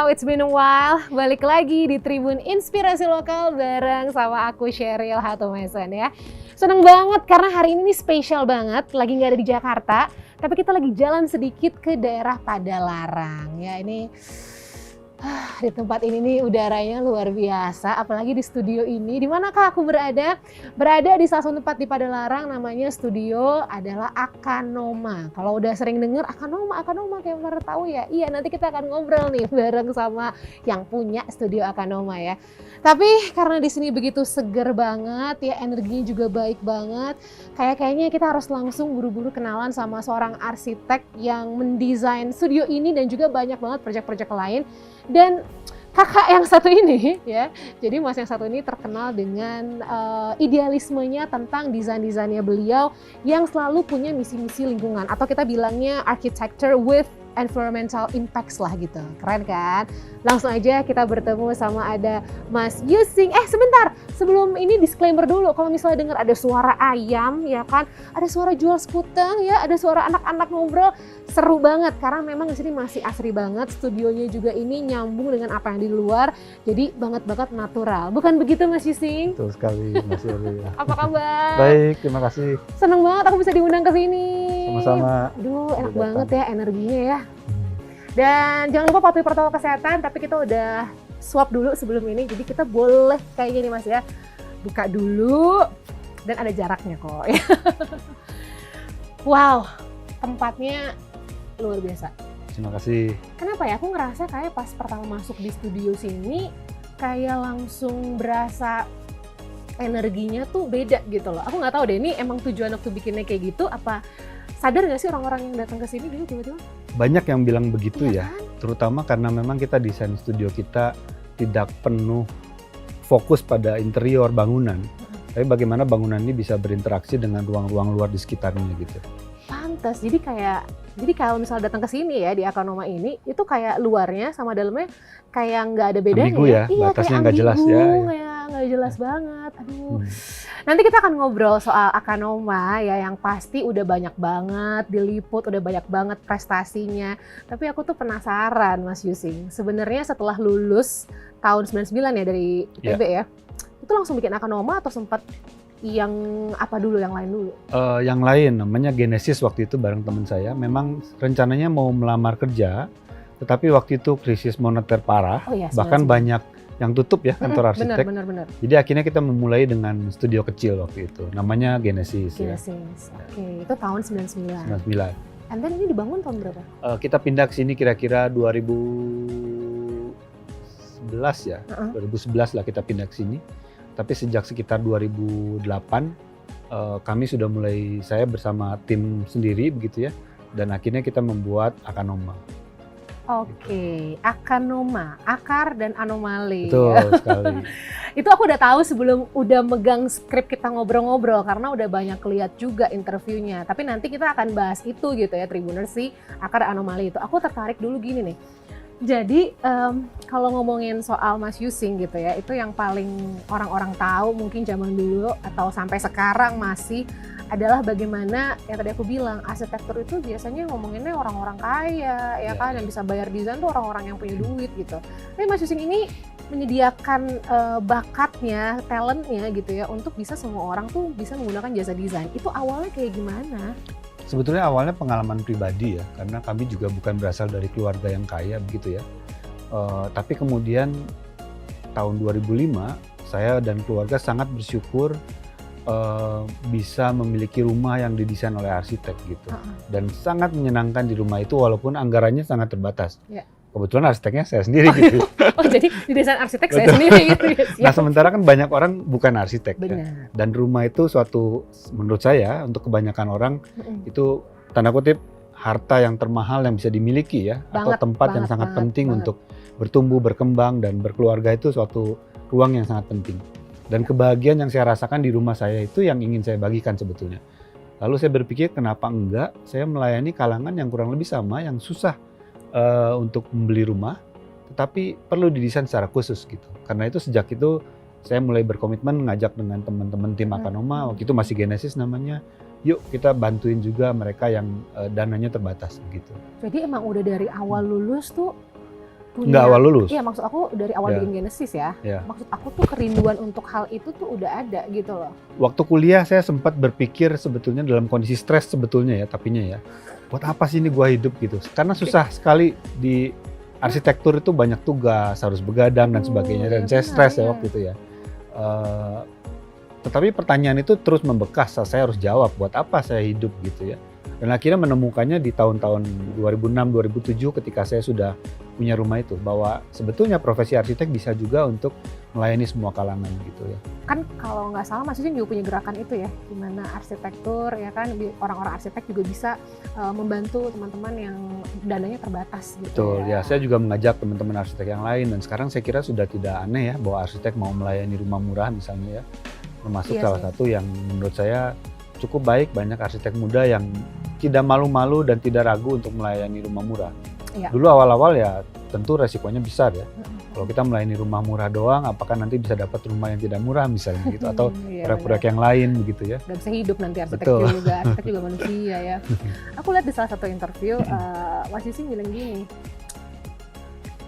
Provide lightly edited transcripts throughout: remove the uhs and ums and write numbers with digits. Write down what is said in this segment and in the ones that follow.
Wow, it's been a while. Balik lagi di Tribun Inspirasi Lokal bareng sama aku Sheryl Hatomesan ya. Seneng banget karena hari ini nih spesial banget. Lagi nggak ada di Jakarta, tapi kita lagi jalan sedikit ke daerah Padalarang. Ya ini di tempat ini nih udaranya luar biasa, apalagi di studio ini. Di manakah aku berada? Berada di salah satu tempat di Padalarang, namanya studio adalah Akanoma. Kalau udah sering denger Akanoma kayak pernah tahu ya? Iya, nanti kita akan ngobrol nih bareng sama yang punya studio Akanoma ya. Tapi karena di sini begitu seger banget ya, energinya juga baik banget. Kayaknya kita harus langsung buru-buru kenalan sama seorang arsitek yang mendesain studio ini dan juga banyak banget proyek-proyek lain. Dan kakak yang satu ini ya, jadi mas yang satu ini terkenal dengan idealismenya tentang desain-desainnya beliau yang selalu punya misi-misi lingkungan atau kita bilangnya architecture with environmental impacts lah gitu. Keren kan? Langsung aja kita bertemu sama ada Mas Yusing. Sebentar, sebelum ini disclaimer dulu. Kalau misalnya dengar ada suara ayam ya kan, ada suara jual sekuteng ya, ada suara anak-anak ngobrol, seru banget karena memang di sini masih asri banget. Studionya juga ini nyambung dengan apa yang di luar. Jadi banget natural. Bukan begitu Mas Yusing? Betul sekali Mas Sheryl. Apa kabar? Baik, terima kasih. Seneng banget aku bisa diundang ke sini. Sama-sama. Aduh, enak banget ya energinya ya. Dan jangan lupa patuhi protokol kesehatan, tapi kita udah swab dulu sebelum ini, jadi kita boleh kayak gini Mas ya, buka dulu dan ada jaraknya kok. Wow, tempatnya luar biasa. Terima kasih. Kenapa ya? Aku ngerasa kayak pas pertama masuk di studio sini, kayak langsung berasa energinya tuh beda gitu loh. Aku nggak tahu deh, ini emang tujuan waktu bikinnya kayak gitu, apa sadar nggak sih orang-orang yang datang ke sini dulu tiba-tiba? Banyak yang bilang begitu Iya ya, kan? terutama karena memang kita desain studio kita tidak penuh fokus pada interior bangunan, tapi bagaimana bangunan ini bisa berinteraksi dengan ruang-ruang luar di sekitarnya gitu. Pantes, jadi kalau misalnya datang ke sini ya di Akanoma ini, itu kayak luarnya sama dalamnya kayak nggak ada bedanya. Ambigu ya, Iya, batasnya kayak nggak jelas ya. kayak nggak jelas banget. Aduh. Nanti kita akan ngobrol soal Akanoma ya, yang pasti udah banyak banget diliput, udah banyak banget prestasinya. Tapi aku tuh penasaran Mas Yusing, sebenarnya setelah lulus tahun 99 ya dari ITB ya, itu langsung bikin Akanoma atau sempat yang apa dulu, yang lain dulu? Yang lain namanya Genesis waktu itu bareng teman saya, memang rencananya mau melamar kerja, tetapi waktu itu krisis moneter parah, bahkan banyak yang tutup ya kantor arsitek. Benar. Jadi akhirnya kita memulai dengan studio kecil waktu itu, namanya Genesis. Genesis, ya. Oke, itu tahun 99. 99. And then ini dibangun tahun berapa? Kita pindah ke sini kira-kira 2011 ya, 2011 lah kita pindah ke sini. Tapi sejak sekitar 2008 kami sudah mulai, saya bersama tim sendiri begitu ya, dan akhirnya kita membuat Akanoma. Oke, Akanoma, akar dan anomali. Betul sekali. Itu aku udah tahu sebelum udah megang skrip kita ngobrol-ngobrol karena udah banyak lihat juga interviewnya. Tapi nanti kita akan bahas itu gitu ya, Tribuners, si akar dan anomali itu. Aku tertarik dulu gini nih. Jadi kalau ngomongin soal Mas Yusing gitu ya, itu yang paling orang-orang tahu mungkin zaman dulu atau sampai sekarang masih adalah bagaimana yang tadi aku bilang, arsitektur itu biasanya ngomonginnya orang-orang kaya ya kan, yang bisa bayar desain tuh orang-orang yang punya duit gitu. Tapi Mas Yusing ini menyediakan bakatnya, talentnya gitu ya, untuk bisa semua orang tuh bisa menggunakan jasa desain. Itu awalnya kayak gimana? Sebetulnya awalnya pengalaman pribadi ya, karena kami juga bukan berasal dari keluarga yang kaya begitu ya. Tapi kemudian tahun 2005 saya dan keluarga sangat bersyukur bisa memiliki rumah yang didesain oleh arsitek gitu. Dan sangat menyenangkan di rumah itu walaupun anggarannya sangat terbatas. Kebetulan arsiteknya saya sendiri gitu. Oh jadi di desain arsitek saya sendiri gitu ya? Nah sementara kan banyak orang bukan arsitek ya. Dan rumah itu suatu, menurut saya untuk kebanyakan orang itu tanda kutip harta yang termahal yang bisa dimiliki ya. Atau tempat yang sangat penting untuk bertumbuh, berkembang dan berkeluarga, itu suatu ruang yang sangat penting. Dan kebahagiaan yang saya rasakan di rumah saya itu yang ingin saya bagikan sebetulnya. Lalu saya berpikir kenapa enggak saya melayani kalangan yang kurang lebih sama, yang susah untuk membeli rumah, tetapi perlu didesain secara khusus gitu. Karena itu sejak itu saya mulai berkomitmen ngajak dengan teman-teman tim Akanoma, waktu itu masih Genesis namanya, yuk kita bantuin juga mereka yang dananya terbatas gitu. Jadi emang udah dari awal lulus tuh Nggak awal lulus. Iya, maksud aku dari awal Ya. bikin Genesis ya. Ya. Maksud aku tuh kerinduan untuk hal itu tuh udah ada gitu loh. Waktu kuliah saya sempat berpikir sebetulnya dalam kondisi stres sebetulnya ya, tapinya ya. Buat apa sih ini gua hidup gitu? Karena susah sekali di arsitektur itu banyak tugas, harus begadang dan sebagainya, dan ya saya stres ya benar, waktu itu ya. Eh, tetapi pertanyaan itu terus membekas, saya harus jawab buat apa saya hidup gitu ya. Dan akhirnya menemukannya di tahun-tahun 2006-2007 ketika saya sudah punya rumah itu, bahwa sebetulnya profesi arsitek bisa juga untuk melayani semua kalangan gitu ya. Kan kalau nggak salah Mas Yusin juga punya gerakan itu ya, di mana arsitektur ya kan, orang-orang arsitek juga bisa membantu teman-teman yang dananya terbatas gitu. Betul ya, saya juga mengajak teman-teman arsitek yang lain, dan sekarang saya kira sudah tidak aneh ya bahwa arsitek mau melayani rumah murah misalnya ya, termasuk Iya salah sih. satu yang menurut saya cukup baik, banyak arsitek muda yang tidak malu-malu dan tidak ragu untuk melayani rumah murah. Iya. Dulu awal-awal ya tentu resikonya besar ya. Mm-mm. Kalau kita melayani rumah murah doang, apakah nanti bisa dapat rumah yang tidak murah misalnya gitu, atau Iya, proyek-proyek benar. yang lain begitu ya. Gak bisa hidup nanti arsitek Betul. juga, arsitek juga manusia ya. Aku lihat di salah satu interview, Mas Yusin bilang gini,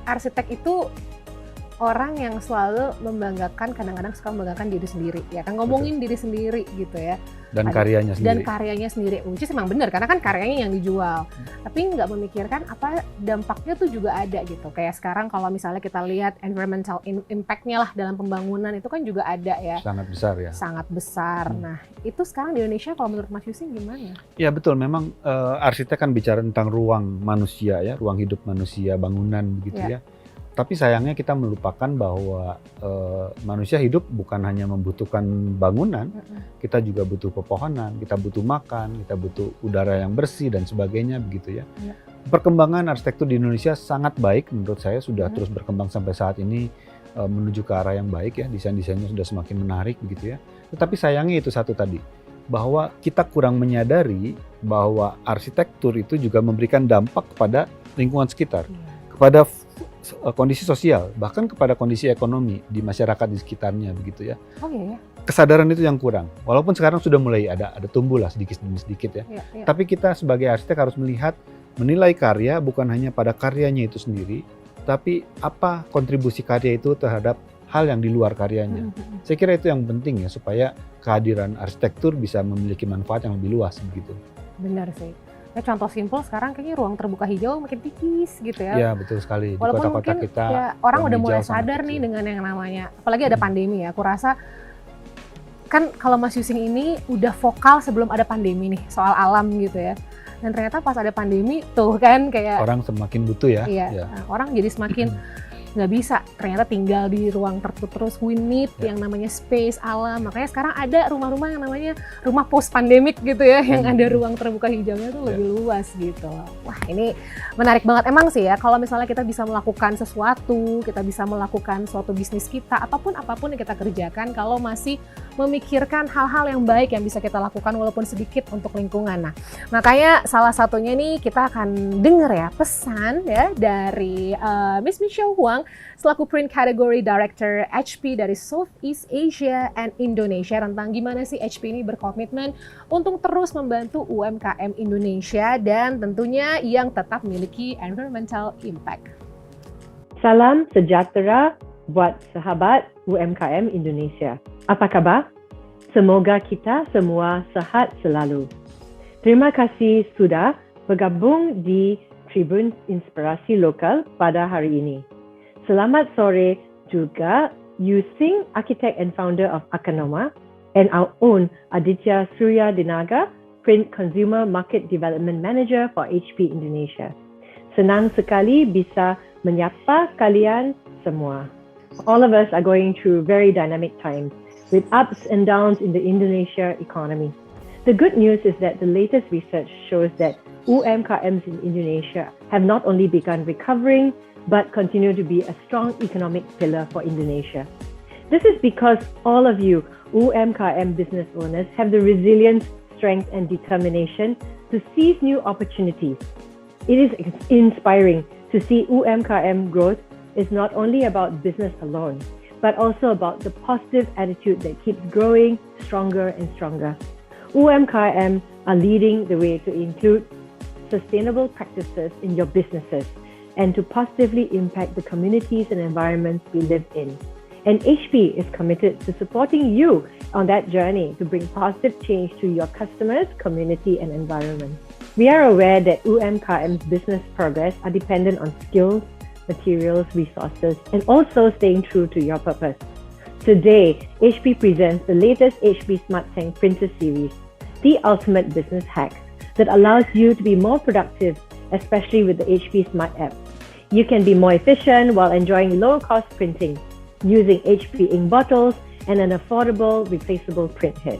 arsitek itu orang yang selalu membanggakan, kadang-kadang suka membanggakan diri sendiri, ya kan, ngomongin diri sendiri gitu ya. Dan karyanya Dan sendiri. karyanya sendiri, which is emang benar, karena kan karyanya yang dijual. Tapi nggak memikirkan apa dampaknya tuh juga ada gitu. Kayak sekarang kalau misalnya kita lihat environmental impact-nya lah dalam pembangunan itu kan juga ada ya. Sangat besar ya. Sangat besar. Nah, itu sekarang di Indonesia kalau menurut Mas Yusin gimana? Ya betul, memang arsitek kan bicara tentang ruang manusia ya, ruang hidup manusia, bangunan begitu ya. Tapi sayangnya kita melupakan bahwa manusia hidup bukan hanya membutuhkan bangunan, kita juga butuh pepohonan, kita butuh makan, kita butuh udara yang bersih dan sebagainya begitu ya. Perkembangan arsitektur di Indonesia sangat baik menurut saya, sudah terus berkembang sampai saat ini menuju ke arah yang baik ya, desain-desainnya sudah semakin menarik begitu ya. Tetapi sayangnya itu satu tadi, bahwa kita kurang menyadari bahwa arsitektur itu juga memberikan dampak kepada lingkungan sekitar, kepada kondisi sosial, bahkan kepada kondisi ekonomi di masyarakat di sekitarnya begitu ya. Oh iya ya. Kesadaran itu yang kurang. Walaupun sekarang sudah mulai ada tumbuh lah sedikit demi sedikit ya. Tapi kita sebagai arsitek harus melihat, menilai karya bukan hanya pada karyanya itu sendiri, tapi apa kontribusi karya itu terhadap hal yang di luar karyanya. Saya kira itu yang penting ya, supaya kehadiran arsitektur bisa memiliki manfaat yang lebih luas begitu. Benar sih. Ya, contoh simpel sekarang kayaknya ruang terbuka hijau makin tipis gitu ya. Ya betul sekali. Di Walaupun kota-kota mungkin kita ya, orang ruang udah hijau mulai sangat sadar nih kecil. dengan yang namanya, apalagi ada pandemi ya. Aku rasa kan kalau Mas Yusin ini udah vokal sebelum ada pandemi nih soal alam gitu ya. Dan ternyata pas ada pandemi tuh kan kayak Orang semakin butuh ya. iya, orang jadi semakin nggak bisa ternyata tinggal di ruang tertutup terus. We need yang namanya space, alam. Makanya sekarang ada rumah-rumah yang namanya rumah post pandemic gitu ya, yang ada ruang terbuka hijaunya tuh lebih luas gitu. Wah, ini menarik banget emang sih ya, kalau misalnya kita bisa melakukan sesuatu, kita bisa melakukan suatu bisnis kita ataupun apapun yang kita kerjakan, kalau masih memikirkan hal-hal yang baik yang bisa kita lakukan walaupun sedikit untuk lingkungan. Nah, makanya salah satunya nih kita akan denger ya pesan ya dari Miss Michelle Huang selaku Print Category Director HP dari Southeast Asia and Indonesia, tentang gimana sih HP ini berkomitmen untuk terus membantu UMKM Indonesia dan tentunya yang tetap memiliki environmental impact. Salam sejahtera buat sahabat UMKM Indonesia. Apa kabar? Semoga kita semua sehat selalu. Terima kasih sudah bergabung di Tribun Inspirasi Lokal pada hari ini. Selamat sore juga Yu Sing, architect and founder of Akanoma, and our own Aditya Surya Dinaga, Print Consumer Market Development Manager for HP Indonesia. Senang sekali bisa menyapa kalian semua. All of us are going through very dynamic times with ups and downs in the Indonesia economy. The good news is that the latest research shows that UMKMs in Indonesia have not only begun recovering, but continue to be a strong economic pillar for Indonesia. This is because all of you UMKM business owners have the resilience, strength, and determination to seize new opportunities. It is inspiring to see UMKM growth is not only about business alone, but also about the positive attitude that keeps growing stronger and stronger. UMKM are leading the way to include sustainable practices in your businesses, and to positively impact the communities and environments we live in. And HP is committed to supporting you on that journey to bring positive change to your customers, community, and environment. We are aware that UMKM's business progress are dependent on skills, materials, resources, and also staying true to your purpose. Today, HP presents the latest HP Smart Tank Printer Series, the ultimate business hack that allows you to be more productive, especially with the HP Smart app. You can be more efficient while enjoying low-cost printing, using HP ink bottles and an affordable replaceable print head.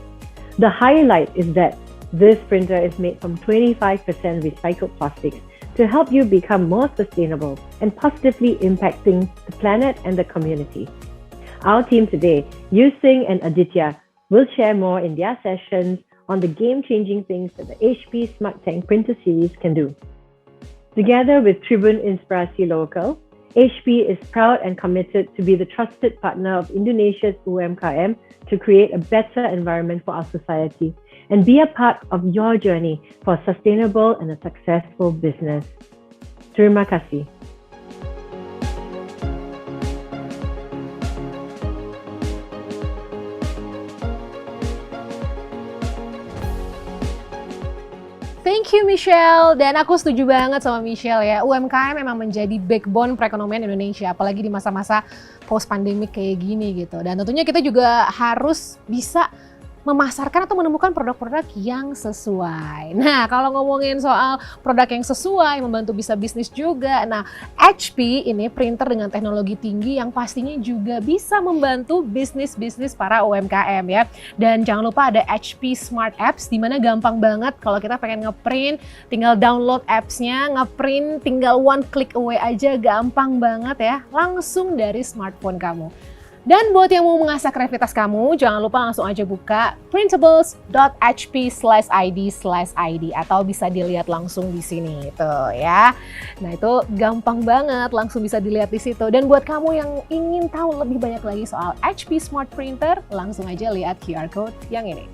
The highlight is that this printer is made from 25% recycled plastics to help you become more sustainable and positively impacting the planet and the community. Our team today, Yusing and Aditya, will share more in their sessions on the game-changing things that the HP Smart Tank Printer Series can do. Together with Tribun Inspirasi Lokal, HP is proud and committed to be the trusted partner of Indonesia's UMKM to create a better environment for our society and be a part of your journey for a sustainable and a successful business. Terima kasih. Thank you Michelle, dan aku setuju banget sama Michelle ya. UMKM memang menjadi backbone perekonomian Indonesia, apalagi di masa-masa post pandemic kayak gini gitu. Dan tentunya kita juga harus bisa memasarkan atau menemukan produk-produk yang sesuai. Nah, kalau ngomongin soal produk yang sesuai, membantu bisa bisnis juga. Nah, HP ini printer dengan teknologi tinggi yang pastinya juga bisa membantu bisnis-bisnis para UMKM ya. Dan jangan lupa ada HP Smart Apps, di mana gampang banget kalau kita pengen ngeprint, tinggal download apps-nya, ngeprint tinggal one click away aja, gampang banget ya, langsung dari smartphone kamu. Dan buat yang mau mengasah kreativitas kamu, jangan lupa langsung aja buka printables.hp/id/id atau bisa dilihat langsung di sini tuh ya. Nah, itu gampang banget, langsung bisa dilihat di situ. Dan buat kamu yang ingin tahu lebih banyak lagi soal HP Smart Printer, langsung aja lihat QR code yang ini.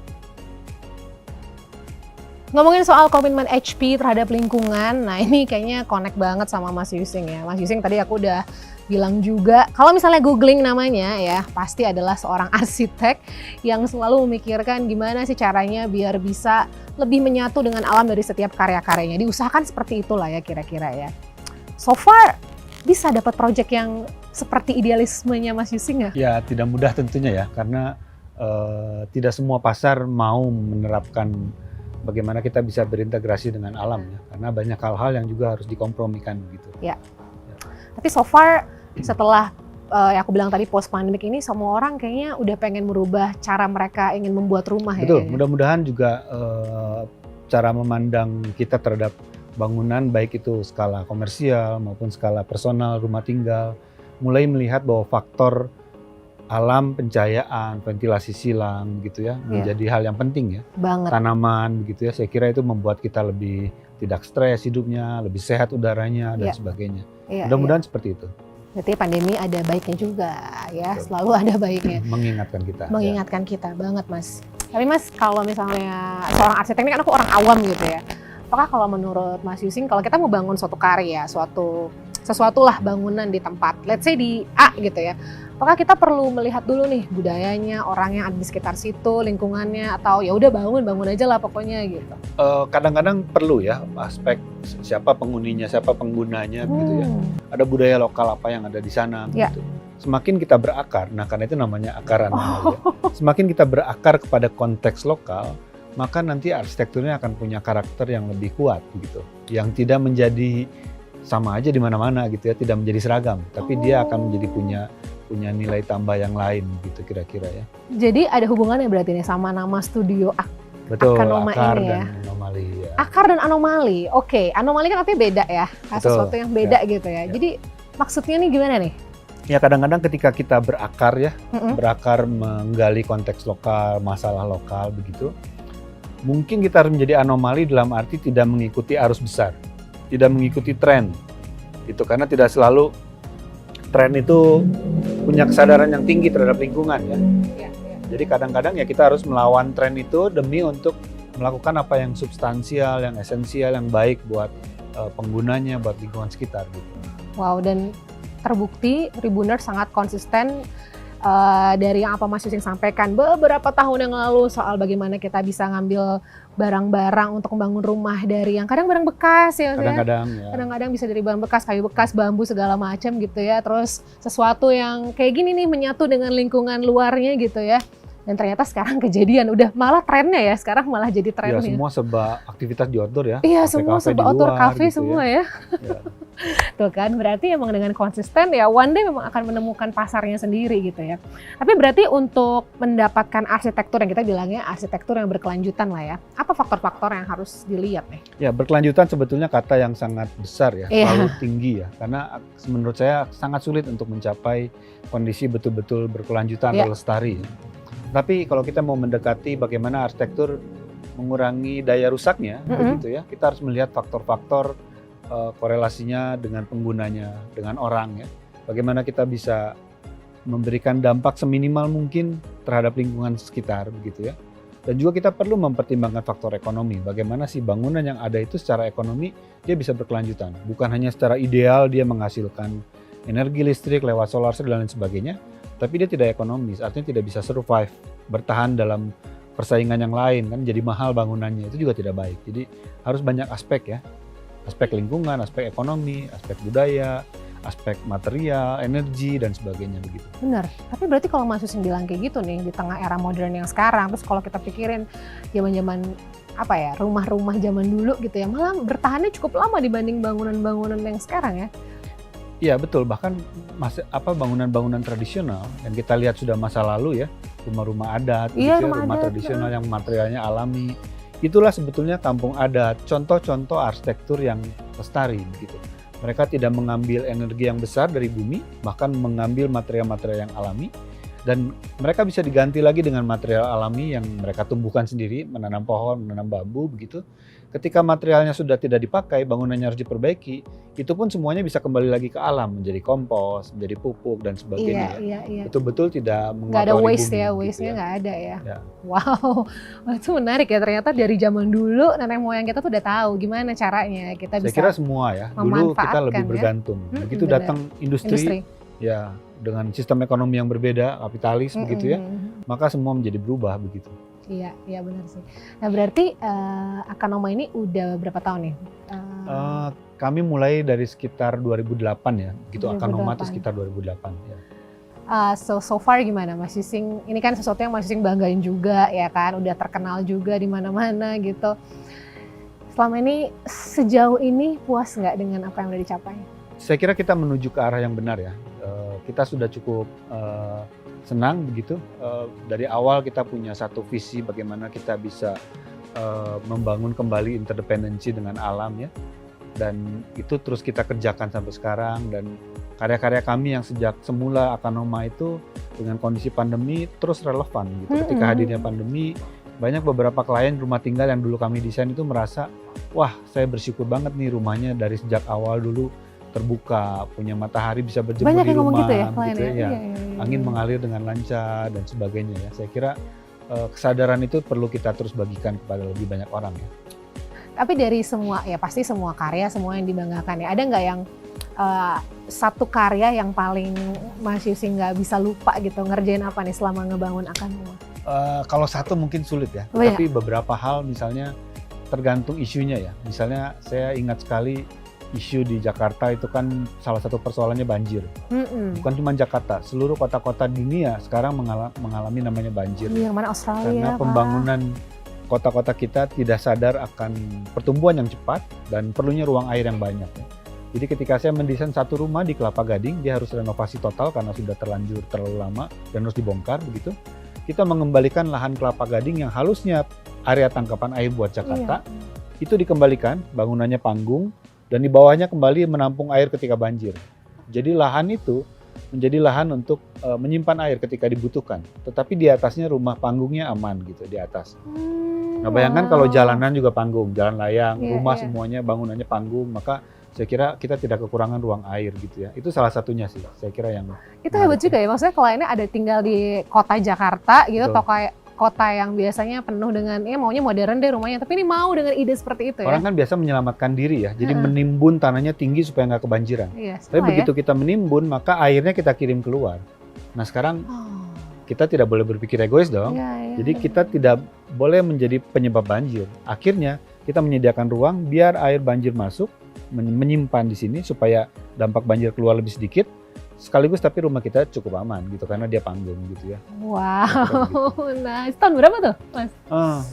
Ngomongin soal komitmen HP terhadap lingkungan, nah ini kayaknya connect banget sama Mas Yusing ya. Mas Yusing tadi aku udah bilang juga, kalau misalnya googling namanya ya, pasti adalah seorang arsitek yang selalu memikirkan gimana sih caranya biar bisa lebih menyatu dengan alam dari setiap karya-karyanya. Diusahakan seperti itulah ya kira-kira ya. So far, bisa dapat project yang seperti idealismenya Mas Yusing nggak? Ya, tidak mudah tentunya ya, karena tidak semua pasar mau menerapkan bagaimana kita bisa berintegrasi dengan alam ya, karena banyak hal-hal yang juga harus dikompromikan gitu. Ya. Tapi so far setelah yang aku bilang tadi post pandemic ini, semua orang kayaknya udah pengen merubah cara mereka ingin membuat rumah. Betul, ya. mudah-mudahan juga cara memandang kita terhadap bangunan, baik itu skala komersial maupun skala personal, rumah tinggal, mulai melihat bahwa faktor alam, pencahayaan, ventilasi silang gitu ya, menjadi hal yang penting ya. Banget. Tanaman begitu ya, saya kira itu membuat kita lebih tidak stres hidupnya, lebih sehat udaranya dan sebagainya. Mudah-mudahan seperti itu. Berarti pandemi ada baiknya juga ya, betul. Selalu ada baiknya. Mengingatkan kita. Mengingatkan kita banget Mas. Tapi Mas, kalau misalnya seorang arsitek ini kan aku orang awam gitu ya. Apakah kalau menurut Mas Yusing, kalau kita mau bangun suatu karya, sesuatu lah bangunan di tempat, let's say di A gitu ya, apakah kita perlu melihat dulu nih budayanya, orang yang ada di sekitar situ, lingkungannya, atau ya udah bangun aja lah pokoknya gitu? Kadang-kadang perlu ya aspek siapa penghuninya, siapa penggunanya begitu ya. Ada budaya lokal apa yang ada di sana begitu. Semakin kita berakar, nah karena itu namanya akaran. Ya. Semakin kita berakar kepada konteks lokal, maka nanti arsitekturnya akan punya karakter yang lebih kuat begitu. Yang tidak menjadi sama aja di mana-mana gitu ya, tidak menjadi seragam, tapi dia akan menjadi punya nilai tambah yang lain gitu kira-kira ya. Jadi ada hubungannya berarti nih sama nama studio betul, Akanoma akar ini dan ya. anomali ya. Akar dan anomali, oke. Anomali kan artinya beda ya, sesuatu yang beda gitu ya. Jadi maksudnya nih gimana nih? Ya kadang-kadang ketika kita berakar ya, berakar menggali konteks lokal, masalah lokal begitu, mungkin kita harus menjadi anomali dalam arti tidak mengikuti arus besar, tidak mengikuti tren, gitu. Karena tidak selalu tren itu punya kesadaran yang tinggi terhadap lingkungan ya. Jadi kadang-kadang ya kita harus melawan tren itu demi untuk melakukan apa yang substansial, yang esensial, yang baik buat penggunanya, buat lingkungan sekitar gitu. Wow, dan terbukti Tribuners sangat konsisten dari yang apa Mas Yusing sampaikan beberapa tahun yang lalu soal bagaimana kita bisa ngambil barang-barang untuk membangun rumah dari yang kadang barang bekas ya, kadang-kadang bisa dari barang bekas, kayu bekas, bambu segala macam gitu ya, terus sesuatu yang kayak gini nih menyatu dengan lingkungan luarnya gitu ya. Dan ternyata sekarang kejadian, udah malah trennya ya, sekarang malah jadi trennya. Ya, semua serba aktivitas di outdoor ya. Iya, semua serba outdoor, cafe gitu semua ya. Tuh kan, berarti emang dengan konsisten ya one day memang akan menemukan pasarnya sendiri gitu ya. Tapi berarti untuk mendapatkan arsitektur yang kita bilangnya arsitektur yang berkelanjutan lah ya, apa faktor-faktor yang harus dilihat nih? Ya, berkelanjutan sebetulnya kata yang sangat besar ya, terlalu tinggi ya. Karena menurut saya sangat sulit untuk mencapai kondisi betul-betul berkelanjutan atau lestari. Tapi kalau kita mau mendekati bagaimana arsitektur mengurangi daya rusaknya, begitu ya, kita harus melihat faktor-faktor korelasinya dengan penggunanya, dengan orang ya. Bagaimana kita bisa memberikan dampak seminimal mungkin terhadap lingkungan sekitar, begitu ya. Dan juga kita perlu mempertimbangkan faktor ekonomi. Bagaimana sih bangunan yang ada itu secara ekonomi dia bisa berkelanjutan, bukan hanya secara ideal dia menghasilkan energi listrik lewat solar dan lain sebagainya. Tapi dia tidak ekonomis, artinya tidak bisa survive, bertahan dalam persaingan yang lain, kan jadi mahal bangunannya, itu juga tidak baik. Jadi harus banyak aspek ya, aspek lingkungan, aspek ekonomi, aspek budaya, aspek material, energi, dan sebagainya begitu. Benar, tapi berarti kalau Mas Yusing bilang kayak gitu nih, di tengah era modern yang sekarang, terus kalau kita pikirin zaman-zaman apa ya, rumah-rumah zaman dulu gitu ya, malah bertahannya cukup lama dibanding bangunan-bangunan yang sekarang ya. Iya betul, bahkan bangunan-bangunan tradisional yang kita lihat sudah masa lalu ya, rumah-rumah adat, rumah tradisional yang materialnya alami, itulah sebetulnya kampung adat, contoh-contoh arsitektur yang lestari begitu. Mereka tidak mengambil energi yang besar dari bumi, bahkan mengambil material-material yang alami, dan mereka bisa diganti lagi dengan material alami yang mereka tumbuhkan sendiri, menanam pohon, menanam bambu begitu. Ketika materialnya sudah tidak dipakai, bangunannya harus diperbaiki, itu pun semuanya bisa kembali lagi ke alam, menjadi kompos, menjadi pupuk dan sebagainya. Iya. Betul-betul tidak mengotori bumi. Nggak ada waste ya, waste-nya nggak ada ya. Wow, itu menarik ya, ternyata dari zaman dulu nenek moyang kita tuh udah tahu gimana caranya kita bisa. Saya kira semua ya, dulu kita lebih bergantung. Begitu datang industri ya dengan sistem ekonomi yang berbeda, kapitalis begitu ya, maka semua menjadi berubah begitu. Iya benar sih. Nah berarti Akanoma ini udah berapa tahun nih? Kami mulai dari sekitar 2008 ya, gitu. Akanoma itu sekitar 2008 ya. So far gimana Mas Yusing? Ini kan sesuatu yang Mas Yusing banggain juga ya kan, udah terkenal juga di mana-mana gitu. Selama ini sejauh ini puas nggak dengan apa yang udah dicapai? Saya kira kita menuju ke arah yang benar ya. Kita sudah cukup senang begitu. Dari awal kita punya satu visi bagaimana kita bisa membangun kembali interdependensi dengan alam ya. Dan itu terus kita kerjakan sampai sekarang, dan karya-karya kami yang sejak semula Akanoma itu dengan kondisi pandemi terus relevan gitu. Ketika hadirnya pandemi, banyak beberapa klien rumah tinggal yang dulu kami desain itu merasa, wah saya bersyukur banget nih rumahnya dari sejak awal dulu terbuka, punya matahari bisa berjemur banyak di rumah, gitu ya, gitu ya. Angin mengalir dengan lancar dan sebagainya ya. Saya kira kesadaran itu perlu kita terus bagikan kepada lebih banyak orang ya. Tapi dari semua, ya pasti semua karya, semua yang dibanggakan ya, ada nggak yang satu karya yang paling Mas Yusing nggak bisa lupa gitu, ngerjain apa nih selama ngebangun Akanoma? Kalau satu mungkin sulit ya, tapi beberapa hal misalnya tergantung isunya ya. Misalnya saya ingat sekali isu di Jakarta itu kan salah satu persoalannya banjir. Bukan cuma Jakarta, seluruh kota-kota dunia sekarang mengalami namanya banjir. Yang mana Australia, karena pembangunan kota-kota kita tidak sadar akan pertumbuhan yang cepat dan perlunya ruang air yang banyak. Jadi ketika saya mendesain satu rumah di Kelapa Gading, dia harus renovasi total karena sudah terlanjur terlalu lama dan harus dibongkar begitu. Kita mengembalikan lahan Kelapa Gading yang halusnya area tangkapan air buat Jakarta, itu dikembalikan, bangunannya panggung, dan di bawahnya kembali menampung air ketika banjir. Jadi lahan itu menjadi lahan untuk menyimpan air ketika dibutuhkan. Tetapi di atasnya rumah panggungnya aman gitu di atas. Nah bayangkan kalau jalanan juga panggung, jalan layang, rumah semuanya bangunannya panggung, maka saya kira kita tidak kekurangan ruang air gitu ya. Itu salah satunya sih, saya kira yang... Itu hebat juga ya, maksudnya kliennya ada tinggal di kota Jakarta gitu, atau kayak kota yang biasanya penuh dengan maunya modern deh rumahnya, tapi ini mau dengan ide seperti itu ya. Orang kan biasa menyelamatkan diri ya, jadi menimbun tanahnya tinggi supaya nggak kebanjiran. Iya, Tapi begitu kita menimbun, maka airnya kita kirim keluar. Nah sekarang kita tidak boleh berpikir egois dong. Jadi kita tidak boleh menjadi penyebab banjir. Akhirnya kita menyediakan ruang biar air banjir masuk, menyimpan di sini supaya dampak banjir keluar lebih sedikit. Sekaligus tapi rumah kita cukup aman gitu karena dia panggung gitu ya. Wow, nah tahun berapa tuh Mas?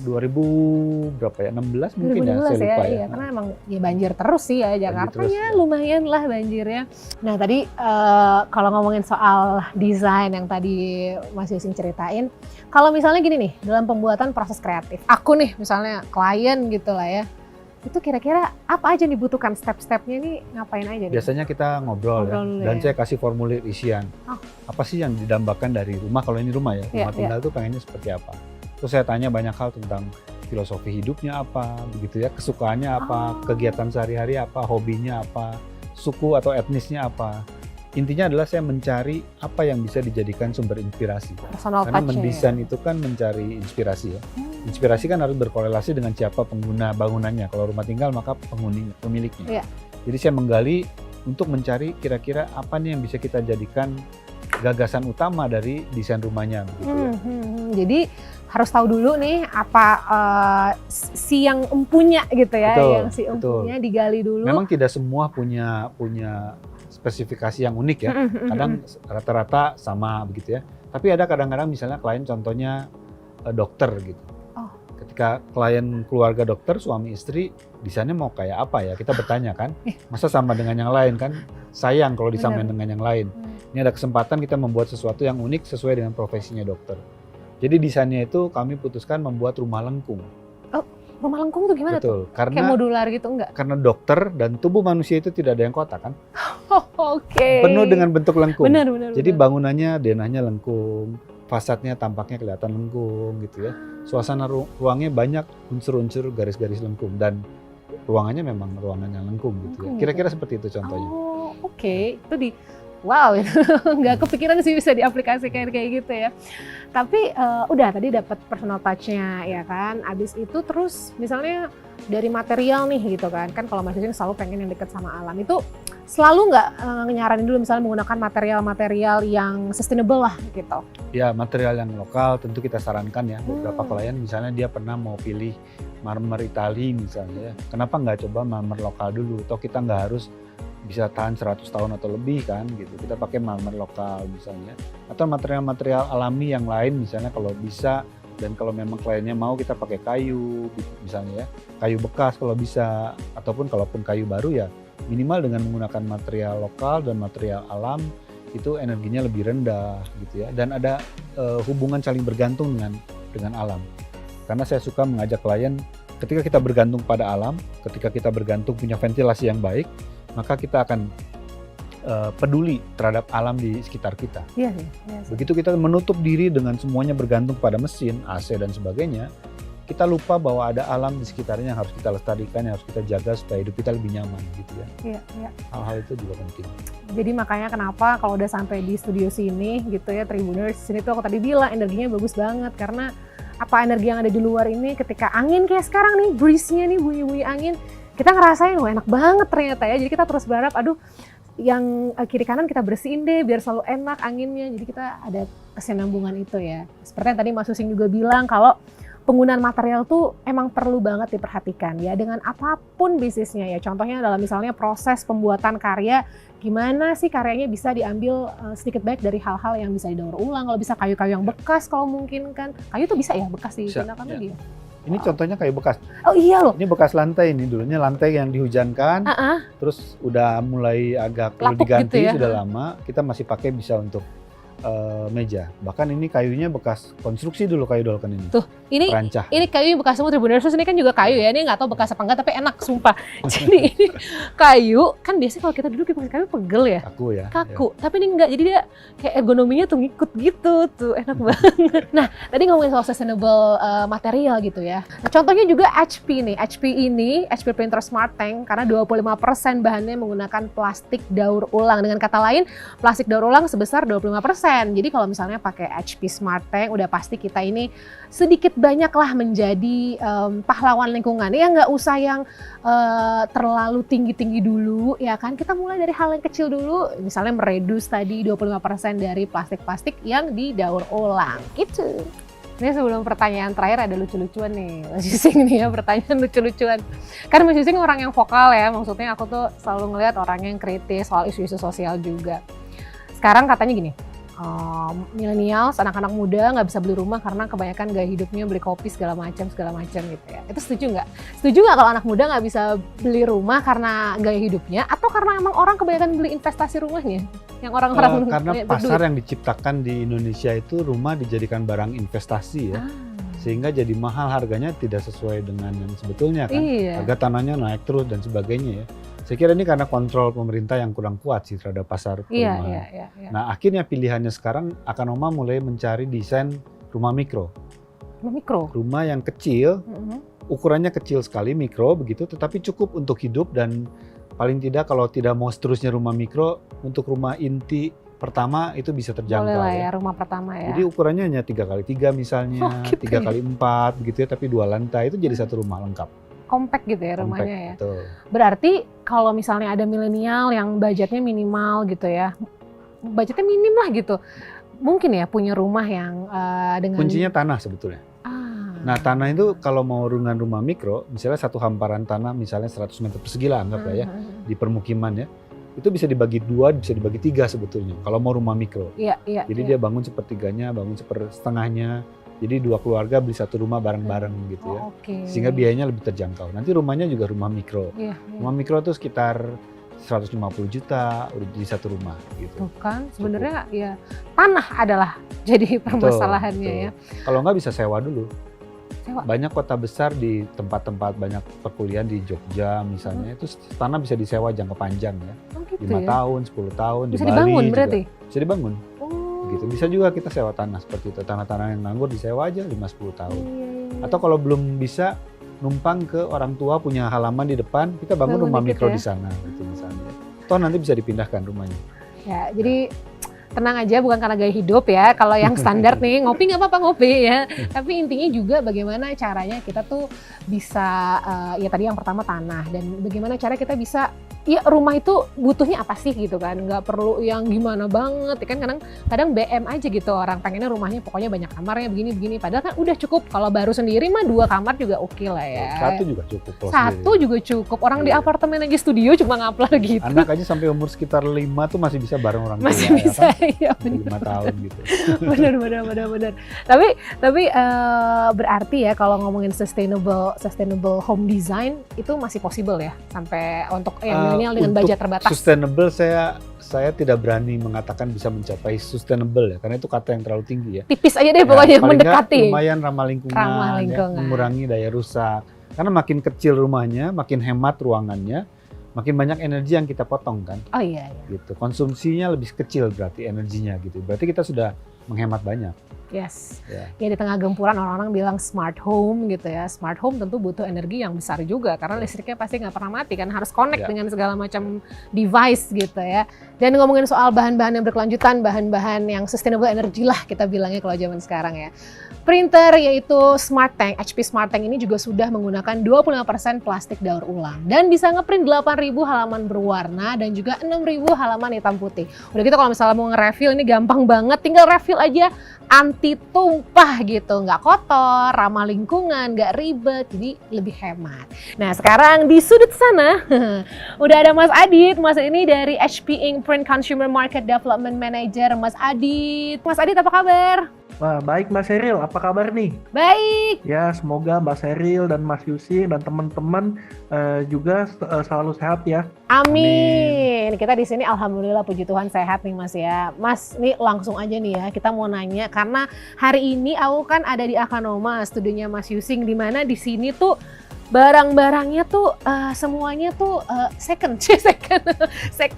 2000 berapa ya, 16 mungkin 2016 ya, saya lupa ya. Iya, karena emang ya banjir terus sih ya Jakarta terus, ya, lumayan lah banjirnya. Nah tadi kalau ngomongin soal desain yang tadi Mas Yusing ceritain, kalau misalnya gini nih, dalam pembuatan proses kreatif, aku nih misalnya klien gitu lah ya, itu kira-kira apa aja nih butuhkan step-stepnya nih, ngapain aja nih? Biasanya kita ngobrol ya, dan saya kasih formulir isian. Apa sih yang didambakan dari rumah, kalau ini rumah ya, rumah tinggal tuh pengennya seperti apa. Terus saya tanya banyak hal tentang filosofi hidupnya apa, begitu ya, kesukaannya apa, kegiatan sehari-hari apa, hobinya apa, suku atau etnisnya apa. Intinya adalah saya mencari apa yang bisa dijadikan sumber inspirasi. Personal Karena touch mendesain itu kan mencari inspirasi ya. Inspirasi kan harus berkorelasi dengan siapa pengguna bangunannya. Kalau rumah tinggal maka pemiliknya. Jadi saya menggali untuk mencari kira-kira apa nih yang bisa kita jadikan gagasan utama dari desain rumahnya. Gitu ya. Jadi harus tahu dulu nih apa si yang empunya gitu ya, yang si empunya digali dulu. Memang tidak semua punya spesifikasi yang unik ya. Kadang rata-rata sama begitu ya. Tapi ada kadang-kadang misalnya klien contohnya dokter gitu. Ketika klien keluarga dokter, suami istri, desainnya mau kayak apa ya? Kita bertanya kan, masa sama dengan yang lain kan? Sayang kalau disamain dengan yang lain. Ini ada kesempatan kita membuat sesuatu yang unik sesuai dengan profesinya dokter. Jadi desainnya itu kami putuskan membuat rumah lengkung. Oh, rumah lengkung tuh gimana tuh? Karena kayak modular gitu enggak? Karena dokter dan tubuh manusia itu tidak ada yang kotak kan? Oke. Penuh dengan bentuk lengkung. Benar. Jadi bangunannya, denahnya lengkung, fasadnya tampaknya kelihatan lengkung gitu ya. Suasana ruangnya banyak unsur-unsur garis-garis lengkung dan ruangannya memang ruangan yang lengkung gitu ya. Kira-kira seperti itu contohnya. Oh, oke. Itu wow, nggak kepikiran sih bisa diaplikasikan kayak gitu ya. Tapi udah tadi dapat personal touch-nya ya kan. Abis itu terus misalnya dari material nih gitu kan. Kan kalau Mas Yusing selalu pengen yang dekat sama alam. Itu selalu nggak nyaranin dulu misalnya menggunakan material-material yang sustainable lah gitu? Ya, material yang lokal tentu kita sarankan ya. Beberapa klien misalnya dia pernah mau pilih marmer Itali misalnya ya. Kenapa nggak coba marmer lokal dulu? Toh kita nggak harus bisa tahan 100 tahun atau lebih kan gitu. Kita pakai marmer lokal misalnya. Atau material-material alami yang lain misalnya kalau bisa. Dan kalau memang kliennya mau kita pakai kayu misalnya ya. Kayu bekas kalau bisa. Ataupun kalaupun kayu baru ya minimal dengan menggunakan material lokal dan material alam itu energinya lebih rendah gitu ya. Dan ada hubungan saling bergantung dengan alam. Karena saya suka mengajak klien ketika kita bergantung pada alam, ketika kita bergantung punya ventilasi yang baik, maka kita akan peduli terhadap alam di sekitar kita. Iya. Begitu kita menutup diri dengan semuanya bergantung pada mesin, AC dan sebagainya, kita lupa bahwa ada alam di sekitarnya yang harus kita lestarikan, yang harus kita jaga supaya hidup kita lebih nyaman gitu ya. Iya. Hal-hal itu juga penting. Jadi makanya kenapa kalau udah sampai di studio sini gitu ya, Tribuners, sini tuh aku tadi bilang energinya bagus banget karena apa energi yang ada di luar ini ketika angin kayak sekarang nih, breeze-nya nih, bunyi-bunyi angin, kita ngerasain wah enak banget ternyata ya. Jadi kita terus berharap aduh yang kiri kanan kita bersihin deh biar selalu enak anginnya. Jadi kita ada kesinambungan itu ya. Seperti yang tadi Mas Yusing juga bilang kalau penggunaan material tuh emang perlu banget diperhatikan ya dengan apapun bisnisnya ya. Contohnya dalam misalnya proses pembuatan karya, gimana sih karyanya bisa diambil sedikit baik dari hal-hal yang bisa didaur ulang. Kalau bisa kayu-kayu yang bekas kalau mungkin kan. Kayu tuh bisa ya bekas digunakan lagi ya. Ini contohnya kayu bekas. Oh iya loh. Ini bekas lantai ini, dulunya lantai yang dihujankan, terus udah mulai agak perlu diganti gitu ya? Sudah lama. Kita masih pakai bisa untuk meja. Bahkan ini kayunya bekas konstruksi dulu kayu dolken ini. Tuh, ini rancah. Ini kayu bekas semua Tribuners, ini kan juga kayu ya. Ini nggak tahu bekas apa enggak tapi enak sumpah. Jadi ini kayu, kan biasanya kalau kita duduk pakai kayu pegel ya. Kaku ya. Kaku. Ya. Tapi ini enggak. Jadi dia kayak ergonominya tuh ngikut gitu tuh. Enak banget. Nah, tadi ngomongin soal sustainable material gitu ya. Nah, contohnya juga HP nih. HP Printer Smart Tank karena 25% bahannya menggunakan plastik daur ulang. Dengan kata lain, plastik daur ulang sebesar 25% Jadi kalau misalnya pakai HP Smart Tank, udah pasti kita ini sedikit banyak lah menjadi pahlawan lingkungan. Ya nggak usah yang terlalu tinggi-tinggi dulu, ya kan? Kita mulai dari hal yang kecil dulu, misalnya meredus tadi 25% dari plastik-plastik yang didaur ulang, gitu. Ini sebelum pertanyaan terakhir ada lucu-lucuan nih, Mas Yusing nih ya, pertanyaan lucu-lucuan. Kan Mas Yusing orang yang vokal ya, maksudnya aku tuh selalu ngelihat orang yang kritis soal isu-isu sosial juga. Sekarang katanya gini, milenial, anak-anak muda nggak bisa beli rumah karena kebanyakan gaya hidupnya beli kopi segala macam gitu ya. Itu setuju nggak? Setuju nggak kalau anak muda nggak bisa beli rumah karena gaya hidupnya, atau karena emang orang kebanyakan beli investasi rumahnya? Yang orang-orang karena pasar yang diciptakan di Indonesia itu rumah dijadikan barang investasi ya, sehingga jadi mahal harganya, tidak sesuai dengan yang sebetulnya kan. Iya. Harga tanahnya naik terus dan sebagainya ya. Saya kira ini karena kontrol pemerintah yang kurang kuat sih terhadap pasar perumahan. Iya. Nah akhirnya pilihannya sekarang Akanoma mulai mencari desain rumah mikro. Rumah yang kecil, ukurannya kecil sekali, mikro begitu, tetapi cukup untuk hidup, dan paling tidak kalau tidak mau seterusnya rumah mikro, untuk rumah inti pertama itu bisa terjangkau. Boleh lah ya, rumah pertama ya. Jadi ukurannya hanya 3x3 misalnya, gitu 3x4 begitu ya, tapi 2 lantai itu jadi satu rumah lengkap. Compact gitu ya rumahnya ya. Betul. Berarti kalau misalnya ada milenial yang budgetnya minimal gitu ya, budgetnya minim lah gitu, mungkin ya punya rumah yang dengan... Kuncinya tanah sebetulnya. Nah tanah itu kalau mau dengan rumah mikro, misalnya satu hamparan tanah misalnya 100 meter persegi lah anggaplah ya, di permukiman ya, itu bisa dibagi 2, bisa dibagi 3 sebetulnya kalau mau rumah mikro. Iya. Jadi dia bangun sepertiganya, bangun sepersetengahnya, jadi 2 keluarga beli satu rumah bareng-bareng gitu ya. Sehingga biayanya lebih terjangkau. Nanti rumahnya juga rumah mikro. Rumah mikro itu sekitar 150 juta udah jadi satu rumah gitu. Tuh kan sebenarnya ya tanah adalah jadi permasalahannya betul. Ya. Kalau nggak bisa sewa dulu. Sewa. Banyak kota besar di tempat-tempat banyak perkuliahan di Jogja misalnya, itu tanah bisa disewa jangka panjang ya. 5 tahun, 10 tahun, bisa di Bali dibangun juga. berarti? Bisa dibangun. Gitu. Bisa juga kita sewa tanah seperti itu. Tanah-tanah yang nganggur disewa aja 5-10 tahun. Atau kalau belum bisa, numpang ke orang tua punya halaman di depan, kita bangun rumah mikro di sana gitu misalnya. Toh nanti bisa dipindahkan rumahnya. Ya, jadi tenang aja, bukan karena gaya hidup ya. Kalau yang standar nih, ngopi nggak apa-apa ngopi ya. Tapi intinya juga bagaimana caranya kita tuh bisa, ya tadi yang pertama tanah. Dan bagaimana cara kita bisa, ya rumah itu butuhnya apa sih gitu kan. Nggak perlu yang gimana banget. Ya kan kadang BM aja gitu orang. Pengennya rumahnya pokoknya banyak kamarnya begini-begini. Padahal kan udah cukup. Kalau baru sendiri mah 2 kamar juga oke lah ya. 1 juga cukup. Satu juga cukup. Orang di apartemen aja studio cuma ngaplar gitu. Anak aja sampai umur sekitar 5 tuh masih bisa bareng orang tua. Masih bisa. Ya kan? Iya, 5 tahun gitu. Benar. Tapi berarti ya kalau ngomongin sustainable home design itu masih possible ya sampai untuk yang milenial dengan budget terbatas. Sustainable saya tidak berani mengatakan bisa mencapai sustainable ya, karena itu kata yang terlalu tinggi ya. Tipis aja deh pokoknya paling mendekati. Lumayan ramah lingkungan. Ya, mengurangi daya rusak. Karena makin kecil rumahnya, makin hemat ruangannya, makin banyak energi yang kita potong kan. Oh iya. Gitu. Konsumsinya lebih kecil berarti energinya gitu. Berarti kita sudah menghemat banyak. Yes. Ya di tengah gempuran orang-orang bilang smart home gitu ya. Smart home tentu butuh energi yang besar juga karena listriknya pasti nggak pernah mati kan, harus connect dengan segala macam device gitu ya. Dan ngomongin soal bahan-bahan yang berkelanjutan, bahan-bahan yang sustainable energy lah kita bilangnya kalau zaman sekarang ya. Printer yaitu Smart Tank, HP Smart Tank ini juga sudah menggunakan 25% plastik daur ulang dan bisa ngeprint 8.000 halaman berwarna dan juga 6.000 halaman hitam putih. Udah gitu kalau misalnya mau nge-refill ini gampang banget, tinggal refill aja, anti tumpah gitu, nggak kotor, ramah lingkungan, nggak ribet, jadi lebih hemat. Nah sekarang di sudut sana udah ada Mas Adit, Mas ini dari HP Inc. Print Consumer Market Development Manager. Mas Adit apa kabar? Wah, baik Mbak Sheryl, apa kabar nih? Baik. Ya, semoga Mbak Sheryl dan Mas Yusing dan teman-teman juga selalu sehat ya. Amin. Kita di sini alhamdulillah puji Tuhan sehat nih Mas ya. Mas, nih langsung aja nih ya, kita mau nanya karena hari ini aku kan ada di Akanoma, studionya Mas Yusing, di mana di sini tuh barang-barangnya tuh semuanya tuh second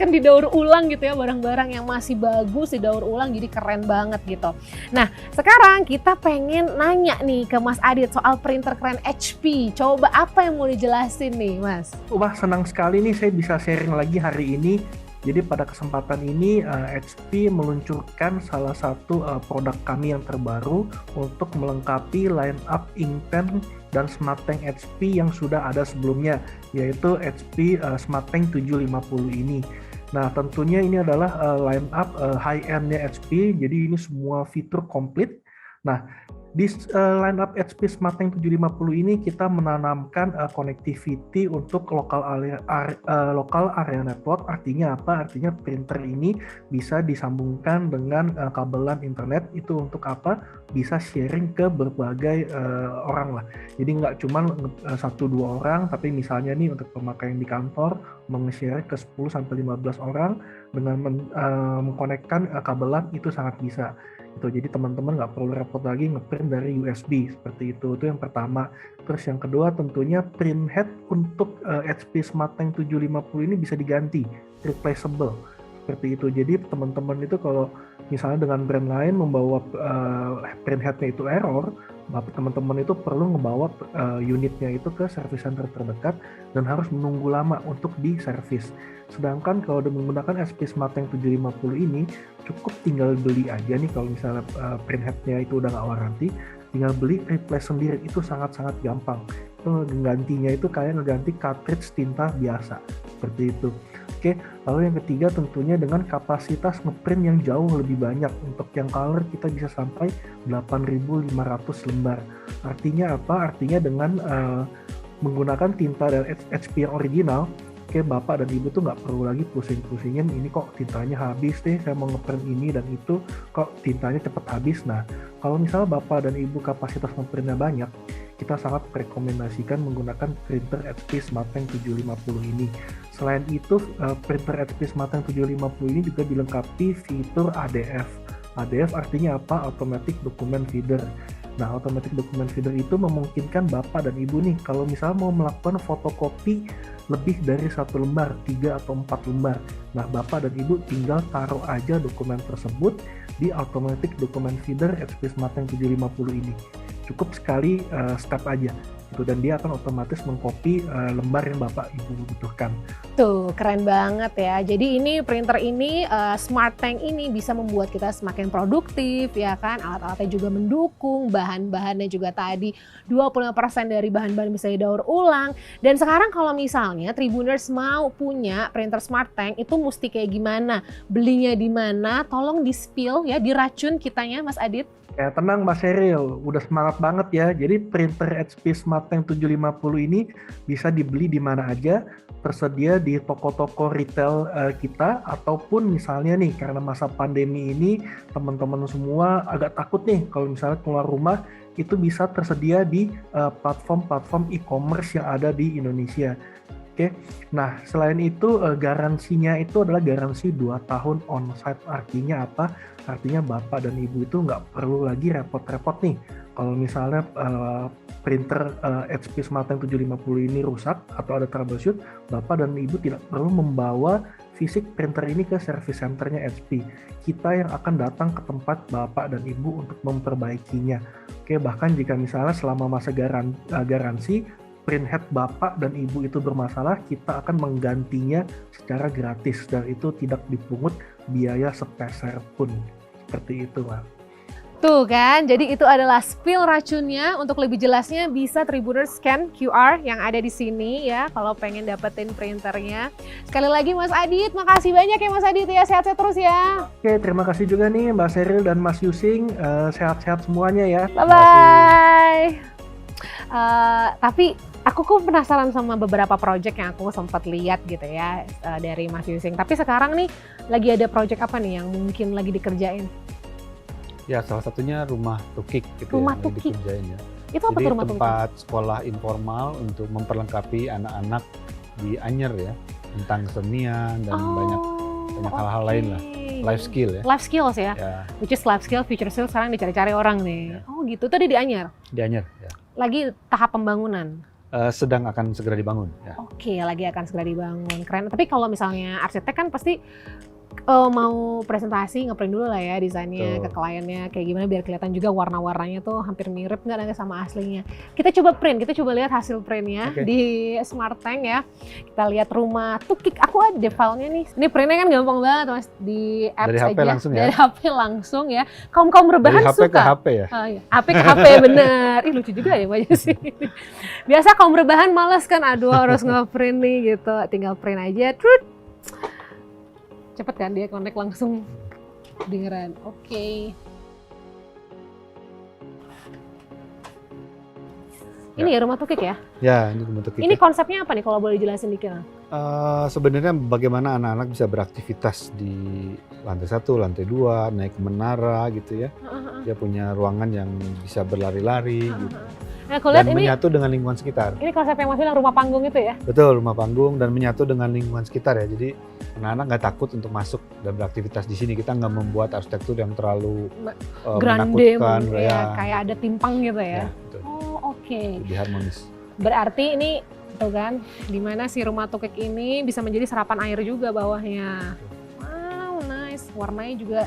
didaur ulang gitu ya, barang-barang yang masih bagus didaur ulang jadi keren banget gitu. Nah sekarang kita pengen nanya nih ke Mas Adit soal printer keren HP. Coba apa yang mau dijelasin nih Mas? Wah, senang sekali nih saya bisa sharing lagi hari ini Jadi pada kesempatan ini HP meluncurkan salah satu produk kami yang terbaru untuk melengkapi line up inkpen dan SmartTank HP yang sudah ada sebelumnya, yaitu HP SmartTank 750 ini. Nah, tentunya ini adalah line up high-end-nya HP, jadi ini semua fitur komplit. Nah, di line up HP SmartTank 750 ini kita menanamkan connectivity untuk local area network. Artinya apa? Artinya printer ini bisa disambungkan dengan kabelan internet. Itu untuk apa? Bisa sharing ke berbagai orang lah. Jadi nggak cuma 1-2 orang, tapi misalnya nih untuk pemakaian di kantor meng-share ke 10-15 orang dengan mengkonekkan kabelan itu sangat bisa. Gitu. Jadi teman-teman nggak perlu repot lagi ngeprint dari USB seperti itu yang pertama. Terus yang kedua tentunya print head untuk HP SmartTank 750 ini bisa diganti, replaceable seperti itu. Jadi teman-teman itu kalau misalnya dengan brand lain membawa print headnya itu error, teman-teman itu perlu ngebawa unitnya itu ke service center terdekat dan harus menunggu lama untuk di-service. Sedangkan kalau menggunakan HP SmartTank 750 ini cukup tinggal beli aja nih kalau misalnya print headnya itu udah nggak waranti, tinggal beli replace sendiri, itu sangat-sangat gampang. Itu gantinya itu kayak ngeganti cartridge tinta biasa seperti itu. Oke, lalu yang ketiga tentunya dengan kapasitas ngeprint yang jauh lebih banyak. Untuk yang color kita bisa sampai 8.500 lembar. Artinya apa? Artinya dengan menggunakan tinta dari HP yang original, Bapak dan Ibu tuh nggak perlu lagi pusing-pusingin ini kok tintanya habis deh, saya mau ngeprint ini dan itu kok tintanya cepat habis. Nah, kalau misalnya Bapak dan Ibu kapasitas ngeprintnya banyak, kita sangat merekomendasikan menggunakan printer HP SmartTank 750 ini. Selain itu, printer HP SmartTank 750 ini juga dilengkapi fitur ADF. ADF artinya apa? Automatic Document Feeder. Nah, Automatic Document Feeder itu memungkinkan Bapak dan Ibu nih, kalau misalnya mau melakukan fotokopi lebih dari 1 lembar, 3 atau 4 lembar. Nah, Bapak dan Ibu tinggal taruh aja dokumen tersebut di Automatic Document Feeder HP SmartTank 750 ini. Cukup sekali step aja. Dan dia akan otomatis mengcopy lembar yang Bapak Ibu butuhkan. Tuh, keren banget ya. Jadi ini printer ini, SmartTank ini bisa membuat kita semakin produktif ya kan. Alat-alatnya juga mendukung, bahan-bahannya juga tadi 25% dari bahan-bahan bisa didaur ulang. Dan sekarang kalau misalnya Tribuners mau punya printer SmartTank itu mesti kayak gimana? Belinya di mana? Tolong di-spill ya, diracun kitanya Mas Adit. Ya tenang Mas Sheryl, udah semangat banget ya. Jadi printer HP SmartTank 750 ini bisa dibeli di mana aja, tersedia di toko-toko retail kita, ataupun misalnya nih karena masa pandemi ini teman-teman semua agak takut nih kalau misalnya keluar rumah, itu bisa tersedia di platform-platform e-commerce yang ada di Indonesia. Oke, nah selain itu garansinya itu adalah garansi 2 tahun on-site. Artinya apa? Artinya Bapak dan Ibu itu nggak perlu lagi repot-repot nih. Kalau misalnya printer HP SmartTank 750 ini rusak atau ada troubleshoot, Bapak dan Ibu tidak perlu membawa fisik printer ini ke service centernya HP. Kita yang akan datang ke tempat Bapak dan Ibu untuk memperbaikinya. Oke, bahkan jika misalnya selama masa garansi, print head Bapak dan Ibu itu bermasalah, kita akan menggantinya secara gratis dan itu tidak dipungut biaya sepeser pun. Seperti itu, Pak. Tuh kan, jadi itu adalah spill racunnya. Untuk lebih jelasnya bisa Tribuners scan QR yang ada di sini ya kalau pengen dapetin printernya. Sekali lagi Mas Adit, makasih banyak ya Mas Adit ya, sehat-sehat terus ya. Oke, terima kasih juga nih Mbak Sheryl dan Mas Yusing, sehat-sehat semuanya ya. Bye-bye. Tapi aku kok penasaran sama beberapa project yang aku sempat lihat gitu ya dari Mas Yusing. Tapi sekarang nih lagi ada project apa nih yang mungkin lagi dikerjain? Ya, salah satunya rumah tukik gitu Rumah yang tukik? dikerjain ya. Itu apa Jadi tuh rumah tukik? tempat sekolah informal untuk memperlengkapi anak-anak di Anyer ya, tentang kesenian dan banyak hal-hal lain lah. Life skill ya. Life skills ya, Ya, which is life skill, future skills sekarang dicari-cari orang nih. Ya. Oh gitu, tadi di Anyer? di Anyer ya. Lagi tahap pembangunan? Sedang akan segera dibangun ya. Oke, lagi akan segera dibangun. Keren. Tapi kalau misalnya arsitek kan pasti mau presentasi ngeprint dulu lah ya desainnya ke kliennya kayak gimana biar kelihatan juga warna-warnanya tuh hampir mirip nggak sama aslinya. Kita coba lihat hasil printnya di Smart Tank ya. Kita lihat rumah tukik. Aku ada filenya nih. Ini printnya kan gampang banget Mas di apps dari HP aja. langsung ya. Dari HP langsung ya. Kaum rebahan dari HP suka. ke HP ya. Oh, iya. HP ke HP bener. Ih lucu juga ya Mbak Jessy. Biasa kaum rebahan males kan, aduh harus nge-print nih gitu. Tinggal print aja. Trut. Cepet kan dia connect langsung dengeran. Oke. Ini ya rumah tukik ya? Ya, ini rumah tukik. Ini konsepnya apa nih kalau boleh jelasin dikit? Sebenarnya bagaimana anak-anak bisa beraktivitas di lantai 1, lantai 2, naik ke menara gitu ya. Dia punya ruangan yang bisa berlari-lari gitu. Nah, aku lihat dan ini menyatu dengan lingkungan sekitar. Ini konsep yang Mas bilang rumah panggung itu ya? Betul, rumah panggung dan menyatu dengan lingkungan sekitar ya. Jadi anak-anak nggak takut untuk masuk dan beraktivitas di sini. Kita nggak membuat arsitektur yang terlalu grande menakutkan. Ya, kayak ada timpang gitu ya? Betul. Oh oke. Lebih harmonis. Berarti ini tuh kan, dimana si rumah tukik ini bisa menjadi serapan air juga bawahnya. Wow, nice. Warnanya juga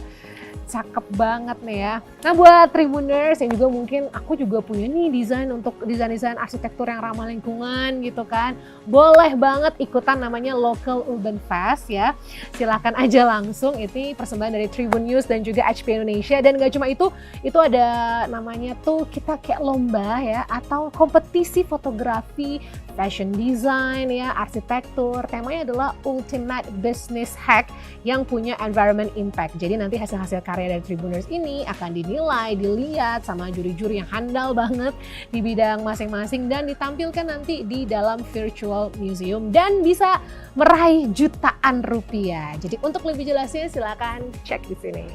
cakep banget nih ya. Nah buat Tribuners yang juga mungkin aku juga punya nih desain untuk desain arsitektur yang ramah lingkungan gitu kan. Boleh banget ikutan namanya Local Urban Fest ya. Silahkan aja langsung, ini persembahan dari Tribun News dan juga HP Indonesia. Dan gak cuma itu ada namanya tuh kita kayak lomba ya atau kompetisi fotografi, fashion design ya, arsitektur. Temanya adalah Ultimate Business Hack yang punya environment impact. Jadi nanti hasil-hasil karya dari Tribuners ini akan dinilai, dilihat sama juri-juri yang handal banget di bidang masing-masing dan ditampilkan nanti di dalam virtual museum dan bisa meraih jutaan rupiah. Jadi untuk lebih jelasnya silakan cek di sini.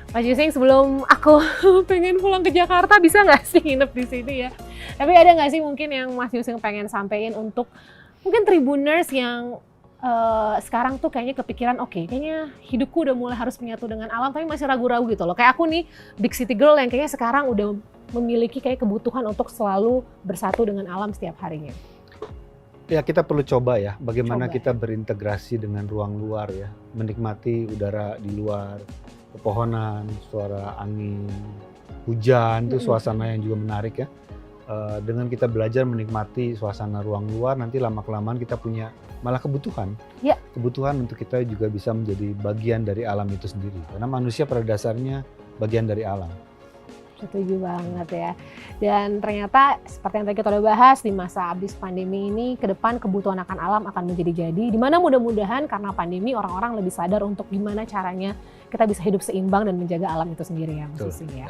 Mas Yusing, sebelum aku pengen pulang ke Jakarta bisa nggak sih nginep di sini ya? Tapi ada nggak sih mungkin yang Mas Yusing pengen sampein untuk mungkin Tribuners yang sekarang tuh kayaknya kepikiran kayaknya hidupku udah mulai harus menyatu dengan alam tapi masih ragu-ragu gitu loh. Kayak aku nih big city girl yang kayaknya sekarang udah memiliki kayak kebutuhan untuk selalu bersatu dengan alam setiap harinya. Ya kita perlu coba ya bagaimana kita berintegrasi dengan ruang luar ya. Menikmati udara di luar, pepohonan, suara angin, hujan, itu suasana yang juga menarik ya. Dengan kita belajar menikmati suasana ruang luar, nanti lama-kelamaan kita punya malah kebutuhan. Ya. Kebutuhan untuk kita juga bisa menjadi bagian dari alam itu sendiri. Karena manusia pada dasarnya bagian dari alam. Setuju banget ya. Dan ternyata seperti yang tadi kita udah bahas di masa habis pandemi ini, ke depan kebutuhan akan alam akan menjadi-jadi. Dimana mudah-mudahan karena pandemi orang-orang lebih sadar untuk gimana caranya kita bisa hidup seimbang dan menjaga alam itu sendiri ya Mas Yusing ya.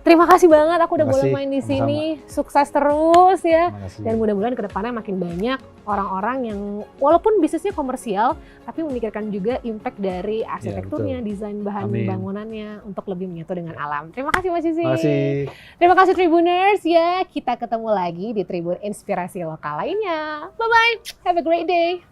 Terima kasih banget aku udah boleh main di sini. Sukses terus ya. Dan mudah-mudahan kedepannya makin banyak orang-orang yang walaupun bisnisnya komersial tapi memikirkan juga impact dari arsitekturnya, desain bahan bangunannya untuk lebih menyatu dengan alam. Terima kasih Mas Yusing. Terima kasih Tribuners ya. Kita ketemu lagi di Tribun Inspirasi Lokal lainnya. Bye bye. Have a great day.